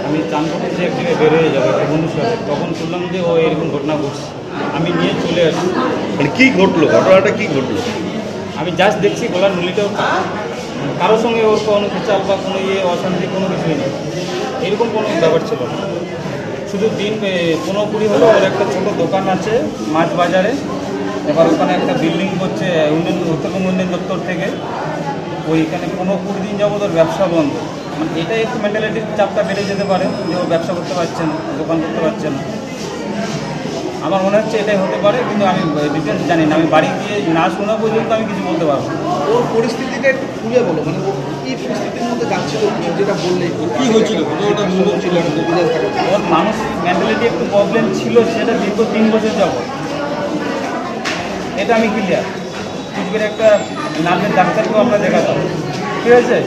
আমি চান করতে যে এক জায়গায় বের হয়ে যাবো একটা বন্ধুর সাথে, তখন শুনলাম যে ও এরকম ঘটনা ঘটছে। আমি নিয়ে চলে আসি। মানে কী ঘটলো, ঘটনাটা কী ঘটলো? আমি জাস্ট দেখছি গলার নলিটাও কারোর সঙ্গে ওর কোনো খেচাল বা কোনো অশান্তি কোনো কিছুই নেই, এরকম কোনো ব্যাপার ছিল না। শুধু দিন 15-20 হলো ওর একটা ছোটো দোকান আছে মাছ বাজারে। এবার ওখানে একটা বিল্ডিং করছে উত্তরবঙ্গ উন্নয়ন দপ্তর থেকে, ওইখানে 15-20 দিন যাবো ওর ব্যবসা বন্ধ। মানে এটাই একটু মেন্টালিটির চাপটা বেড়ে যেতে পারে যে ও ব্যবসা করতে পারছে না, দোকান করতে পারছে না। আমার মনে হচ্ছে এটাই হতে পারে, কিন্তু আমি ডিটেলস জানি না। আমি বাড়ি গিয়ে না শোনা পর্যন্ত আমি কিছু বলতে পারবো না। ওর পরিস্থিতিটা একটু খুলে বলো, মানে ও কী পরিস্থিতির মধ্যে যাচ্ছিল, যেটা বললে কী হয়েছিল, ছিল ওর মানসিক মেন্টালিটি একটু প্রবলেম ছিল, সেটা দীর্ঘ 3 বছর যাবো, এটা আমি ক্লিয়ার। কুচবিহারে একটা নার্ভের ডাক্তারকেও আমরা দেখাতাম, ঠিক আছে।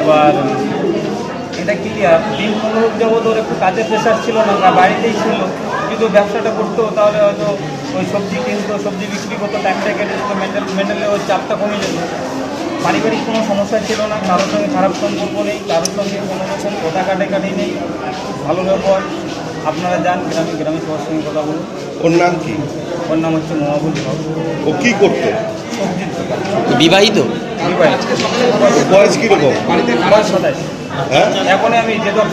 এবার এটা ক্লিয়ার, দিন 15 যাবত ওর একটু কাজের প্রেশার ছিল না, বাড়িতেই ছিল। যদি ব্যবসাটা করতো তাহলে হয়তো ওই সবজি কিনতো, সবজি বিক্রি করতো, টাইমটা কেটে যেত, মেন্টালি ওই চাপটা কমে যেত। পারিবারিক কোনো সমস্যা ছিল না, কারোর সঙ্গে খারাপ সম্পর্ক নেই, কারোর সঙ্গে কোনো রকম কথা কাটাকাটি নেই, ভালো ব্যবহার। আপনারা যান গ্রামে সবার সঙ্গে কথা বলুন। ওর নাম কি? ওর নাম হচ্ছে মহাবুল হক। ও কী করতো? সবজির দোকান। বিবাহিত? বয়স কীরকম? বয়স 27। হ্যাঁ, এখন আমি যেটা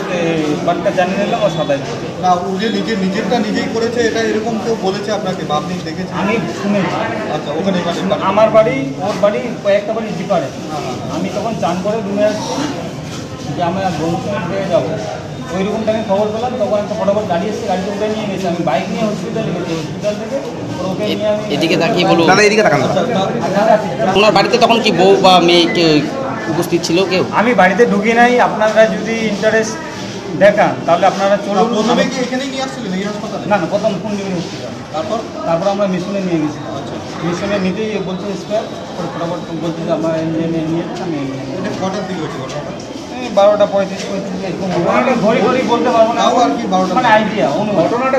বাড়িটা জানিয়ে নিলাম ও 27 বছর। না, ও যে নিজেরটা নিজেই করেছে, এটা এরকম কেউ বলেছে আপনাকে বা আপনি দেখেছেন? আমি শুনেছি। আচ্ছা, ওখানে আমার বাড়ি ওর বাড়ি কয়েকটা বাড়ি ডিপারে। আমি তখন চান করে রুমে আসছি যে আমি আর বন্ধুর সঙ্গে পেয়ে যাবো, ওই রকম টাইমে খবর পেলাম। তখন একটা ফটাফট গাড়ি এসেছে, গাড়িতে উঠে নিয়ে গেছে। আমি বাইক নিয়ে হসপিটালে গেছি, হসপিটাল থেকে ওকে নিয়ে আমি এদিকে তাকিয়ে বলুন। দাদা এদিকে তাকান। ওনার বাড়িতে তখন কি বউ বা মেয়ে উপস্থিত ছিল কেউ? আমি বাড়িতে ঢুকি নাই। আপনারা যদি ইন্টারেস্ট দেখান তাহলে আপনারা চলুন। প্রথমে কি এখানেই নিয়ে আসছিলেন এই হাসপাতালে? না, প্রথম কুঞ্জবিহার হসপিটাল, তারপর আমরা মিশনে নিয়ে গেছি। মিশনে নিতেই বলছে স্কোয়ার ফটাফট বলছে যে আমার নিয়ে নিয়েছে। আমি এটা কটার দিকে হয়েছে ঘটনাটা? 12টা 35 এরকম। ঘড়ি বলতে পারবো না, তাও আর কি 12টা মানে আইডিয়া ঘটনাটা।